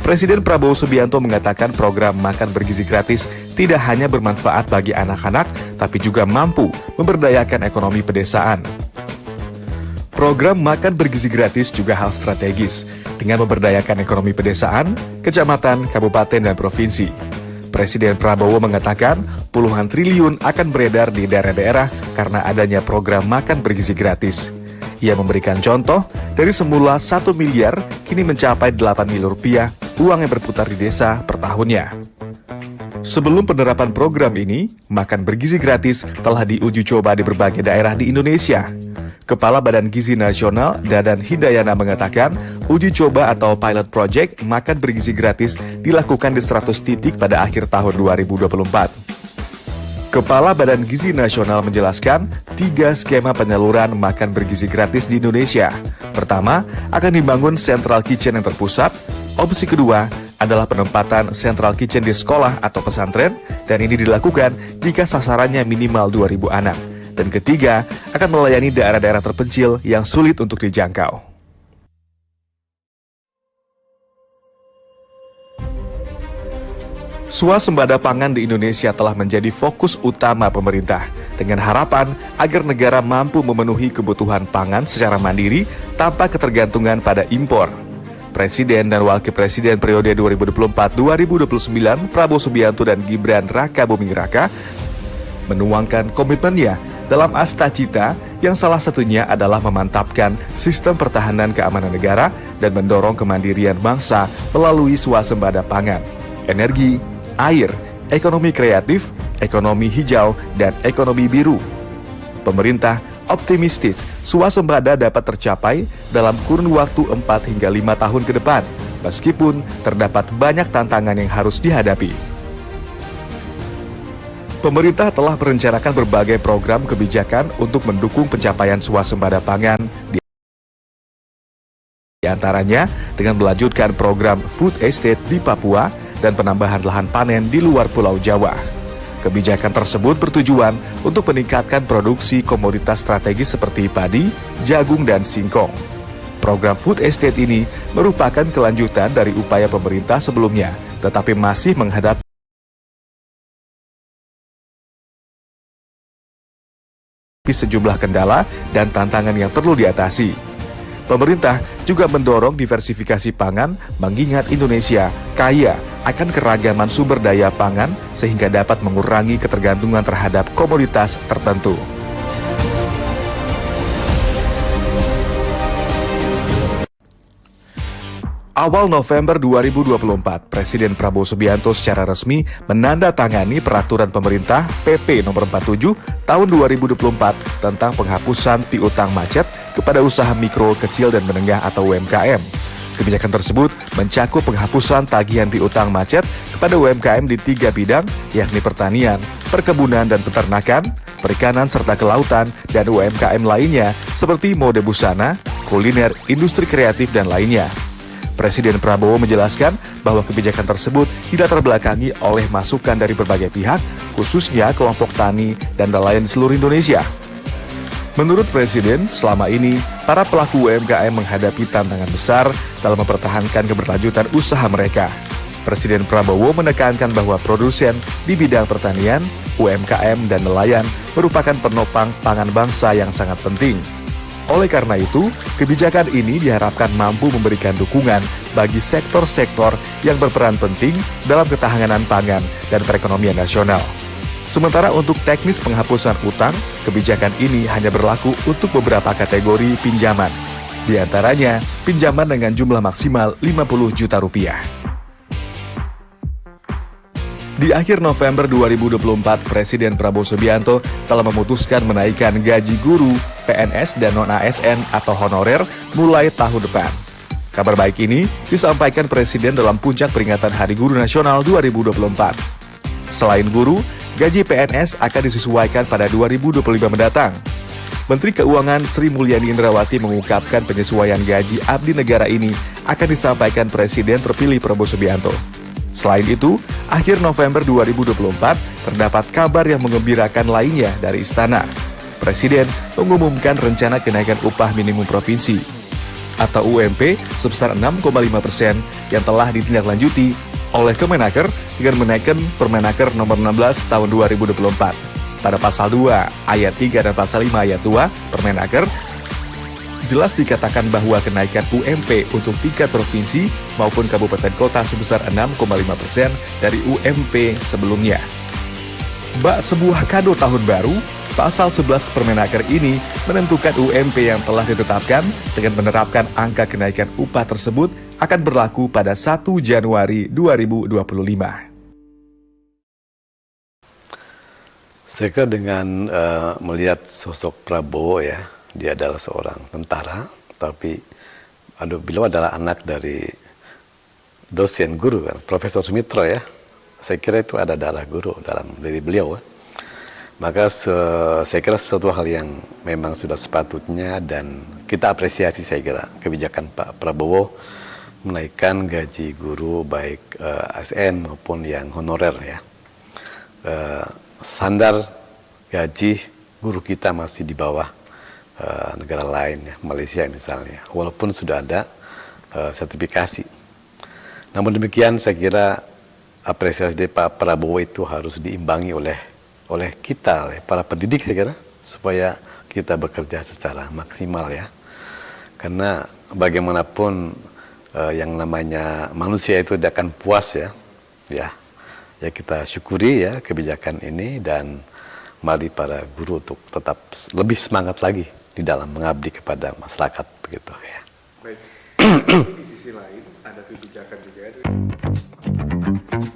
Speaker 1: Presiden Prabowo Subianto mengatakan program makan bergizi gratis tidak hanya bermanfaat bagi anak-anak, tapi juga mampu memberdayakan ekonomi pedesaan. Program makan bergizi gratis juga hal strategis dengan memberdayakan ekonomi pedesaan, kecamatan, kabupaten, dan provinsi. Presiden Prabowo mengatakan puluhan triliun akan beredar di daerah-daerah karena adanya program makan bergizi gratis. Ia memberikan contoh, dari semula 1 miliar, kini mencapai 8 miliar rupiah uang yang berputar di desa per tahunnya. Sebelum penerapan program ini, makan bergizi gratis telah diuji coba di berbagai daerah di Indonesia. Kepala Badan Gizi Nasional Dadan Hidayana mengatakan, uji coba atau pilot project makan bergizi gratis dilakukan di 100 titik pada akhir tahun 2024. Kepala Badan Gizi Nasional menjelaskan 3 skema penyaluran makan bergizi gratis di Indonesia. Pertama, akan dibangun Central Kitchen yang terpusat. Opsi kedua adalah penempatan Central Kitchen di sekolah atau pesantren, dan ini dilakukan jika sasarannya minimal 2.000 anak. Dan ketiga, akan melayani daerah-daerah terpencil yang sulit untuk dijangkau. Swasembada pangan di Indonesia telah menjadi fokus utama pemerintah, dengan harapan agar negara mampu memenuhi kebutuhan pangan secara mandiri tanpa ketergantungan pada impor. Presiden dan Wakil Presiden periode 2024-2029 Prabowo Subianto dan Gibran Rakabuming Raka menuangkan komitmennya dalam Asta Cita yang salah satunya adalah memantapkan sistem pertahanan keamanan negara dan mendorong kemandirian bangsa melalui swasembada pangan, energi, air, ekonomi kreatif, ekonomi hijau, dan ekonomi biru. Pemerintah optimistis swasembada dapat tercapai dalam kurun waktu 4 hingga 5 tahun ke depan, meskipun terdapat banyak tantangan yang harus dihadapi. Pemerintah telah merencanakan berbagai program kebijakan untuk mendukung pencapaian swasembada pangan, di antaranya dengan melanjutkan program food estate di Papua dan penambahan lahan panen di luar Pulau Jawa. Kebijakan tersebut bertujuan untuk meningkatkan produksi komoditas strategis seperti padi, jagung, dan singkong. Program food estate ini merupakan kelanjutan dari upaya pemerintah sebelumnya, tetapi masih menghadapi sejumlah kendala dan tantangan yang perlu diatasi. Pemerintah juga mendorong diversifikasi pangan, mengingat Indonesia kaya akan keragaman sumber daya pangan sehingga dapat mengurangi ketergantungan terhadap komoditas tertentu. Awal November 2024, Presiden Prabowo Subianto secara resmi menandatangani peraturan pemerintah PP nomor 47 tahun 2024 tentang penghapusan piutang macet kepada usaha mikro, kecil, dan menengah atau UMKM. Kebijakan tersebut mencakup penghapusan tagihan piutang macet kepada UMKM di 3 bidang, yakni pertanian, perkebunan dan peternakan, perikanan serta kelautan, dan UMKM lainnya seperti mode busana, kuliner, industri kreatif, dan lainnya. Presiden Prabowo menjelaskan bahwa kebijakan tersebut tidak terbelakangi oleh masukan dari berbagai pihak, khususnya kelompok tani dan nelayan di seluruh Indonesia. Menurut Presiden, selama ini para pelaku UMKM menghadapi tantangan besar dalam mempertahankan keberlanjutan usaha mereka. Presiden Prabowo menekankan bahwa produsen di bidang pertanian, UMKM, dan nelayan merupakan penopang pangan bangsa yang sangat penting. Oleh karena itu, kebijakan ini diharapkan mampu memberikan dukungan bagi sektor-sektor yang berperan penting dalam ketahanan pangan dan perekonomian nasional. Sementara untuk teknis penghapusan utang, kebijakan ini hanya berlaku untuk beberapa kategori pinjaman. Di antaranya, pinjaman dengan jumlah maksimal 50 juta rupiah. Di akhir November 2024, Presiden Prabowo Subianto telah memutuskan menaikkan gaji guru, PNS, dan non-ASN atau honorer mulai tahun depan. Kabar baik ini disampaikan Presiden dalam puncak peringatan Hari Guru Nasional 2024. Selain guru, gaji PNS akan disesuaikan pada 2025 mendatang. Menteri Keuangan Sri Mulyani Indrawati mengungkapkan penyesuaian gaji abdi negara ini akan disampaikan Presiden terpilih Prabowo Subianto. Selain itu, akhir November 2024 terdapat kabar yang menggembirakan lainnya dari Istana. Presiden mengumumkan rencana kenaikan upah minimum provinsi atau UMP sebesar 6,5% yang telah ditindaklanjuti oleh Kemenaker dengan menaikkan Permenaker nomor 16 tahun 2024. Pada pasal 2 ayat 3 dan pasal 5 ayat 2 Permenaker jelas dikatakan bahwa kenaikan UMP untuk tingkat provinsi maupun kabupaten kota sebesar 6,5% dari UMP sebelumnya. Bak sebuah kado tahun baru, pasal 11 Permenaker ini menentukan UMP yang telah ditetapkan dengan menerapkan angka kenaikan upah tersebut akan berlaku pada 1 Januari 2025.
Speaker 2: Saya kira dengan melihat sosok Prabowo ya, dia adalah seorang tentara, tapi beliau adalah anak dari dosen guru kan, Profesor Sumitro ya. Saya kira itu ada darah guru dalam diri beliau. Maka saya kira sesuatu hal yang memang sudah sepatutnya dan kita apresiasi saya kira kebijakan Pak Prabowo menaikkan gaji guru baik ASN maupun yang honorer ya. Standar gaji guru kita masih di bawah negara lain ya, Malaysia misalnya, walaupun sudah ada sertifikasi. Namun demikian saya kira apresiasi dari Pak Prabowo itu harus diimbangi oleh kita, oleh para pendidik saya kira, supaya kita bekerja secara maksimal ya. Karena bagaimanapun yang namanya manusia itu tidak akan puas ya. Ya kita syukuri ya kebijakan ini dan mari para guru untuk tetap lebih semangat lagi di dalam mengabdi kepada masyarakat begitu ya.
Speaker 1: Baik. Di sisi lain ada kebijakan juga.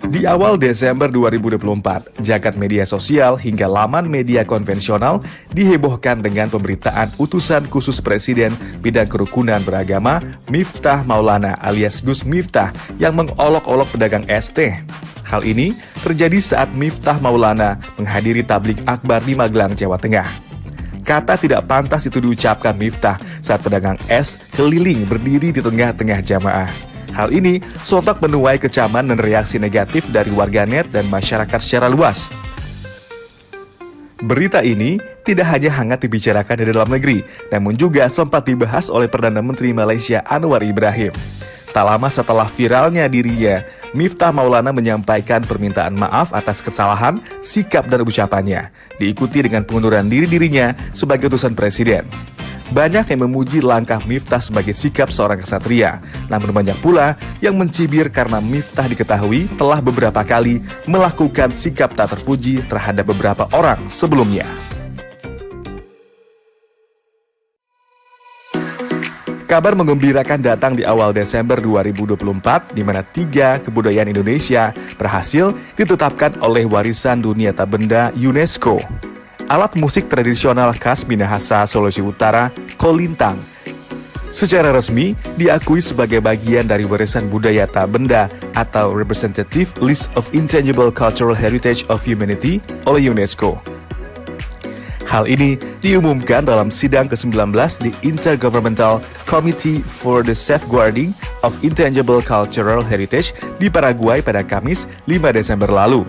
Speaker 1: Di awal Desember 2024, jagat media sosial hingga laman media konvensional dihebohkan dengan pemberitaan utusan khusus Presiden bidang kerukunan beragama Miftah Maulana alias Gus Miftah yang mengolok-olok pedagang es teh. Hal ini terjadi saat Miftah Maulana menghadiri tablik akbar di Magelang, Jawa Tengah. Kata tidak pantas itu diucapkan Miftah saat pedagang es keliling berdiri di tengah-tengah jamaah. Hal ini sontak menuai kecaman dan reaksi negatif dari warganet dan masyarakat secara luas. Berita ini tidak hanya hangat dibicarakan di dalam negeri, namun juga sempat dibahas oleh Perdana Menteri Malaysia Anwar Ibrahim. Tak lama setelah viralnya dirinya, Miftah Maulana menyampaikan permintaan maaf atas kesalahan, sikap dan ucapannya, diikuti dengan pengunduran dirinya sebagai utusan Presiden. Banyak yang memuji langkah Miftah sebagai sikap seorang ksatria, namun banyak pula yang mencibir karena Miftah diketahui telah beberapa kali melakukan sikap tak terpuji terhadap beberapa orang sebelumnya. Kabar menggembirakan datang di awal Desember 2024, di mana 3 kebudayaan Indonesia berhasil ditetapkan oleh Warisan Dunia Tak Benda UNESCO. Alat musik tradisional khas Minahasa, Sulawesi Utara, kolintang, secara resmi diakui sebagai bagian dari warisan budaya tak benda atau Representative List of Intangible Cultural Heritage of Humanity oleh UNESCO. Hal ini diumumkan dalam sidang ke-19 di Intergovernmental Committee for the Safeguarding of Intangible Cultural Heritage di Paraguay pada Kamis 5 Desember lalu.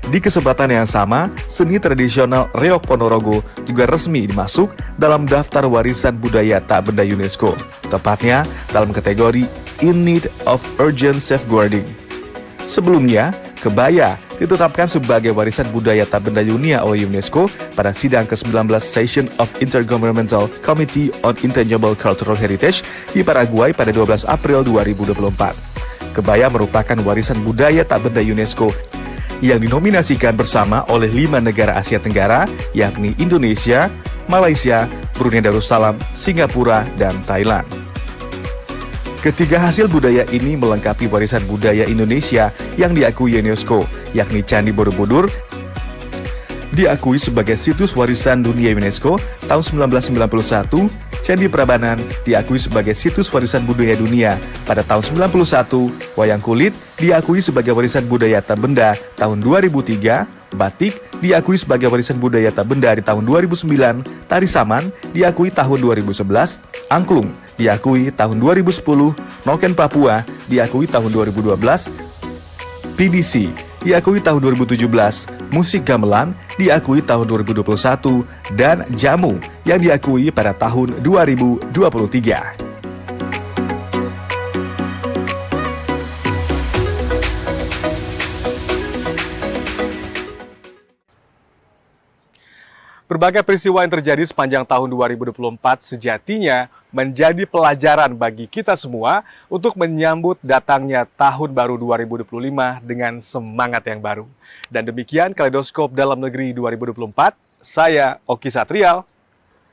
Speaker 1: Di kesempatan yang sama, seni tradisional Reok Ponorogo juga resmi dimasuk dalam daftar warisan budaya tak benda UNESCO, tepatnya dalam kategori In Need of Urgent Safeguarding. Sebelumnya, kebaya ditetapkan sebagai warisan budaya tak benda dunia oleh UNESCO pada sidang ke-19 Session of Intergovernmental Committee on Intangible Cultural Heritage di Paraguay pada 12 April 2024. Kebaya merupakan warisan budaya tak benda UNESCO yang dinominasikan bersama oleh 5 negara Asia Tenggara, yakni Indonesia, Malaysia, Brunei Darussalam, Singapura, dan Thailand. Ketiga hasil budaya ini melengkapi warisan budaya Indonesia yang diakui UNESCO, yakni Candi Borobudur, diakui sebagai situs warisan dunia UNESCO tahun 1991, Candi Prambanan diakui sebagai situs warisan budaya dunia pada tahun 1991, wayang kulit diakui sebagai warisan budaya tak benda tahun 2003, batik diakui sebagai warisan budaya tak benda di tahun 2009, tari saman diakui tahun 2011, angklung diakui tahun 2010, noken Papua diakui tahun 2012, PDC diakui tahun 2017, musik gamelan diakui tahun 2021, dan jamu yang diakui pada tahun 2023. Berbagai peristiwa yang terjadi sepanjang tahun 2024 sejatinya menjadi pelajaran bagi kita semua untuk menyambut datangnya tahun baru 2025 dengan semangat yang baru. Dan demikian Kaleidoskop Dalam Negeri 2024. Saya Oki Satrial.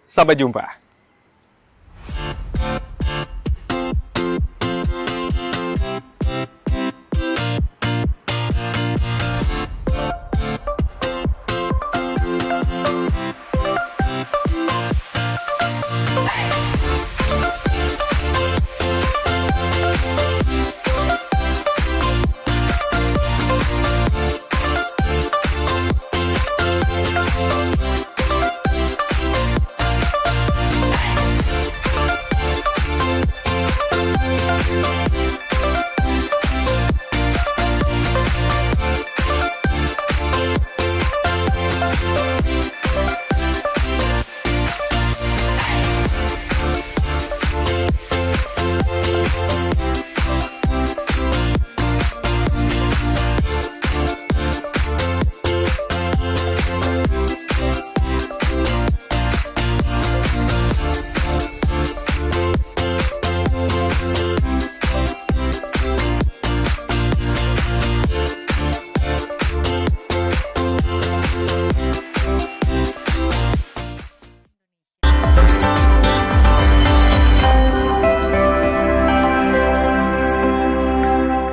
Speaker 1: Sampai jumpa.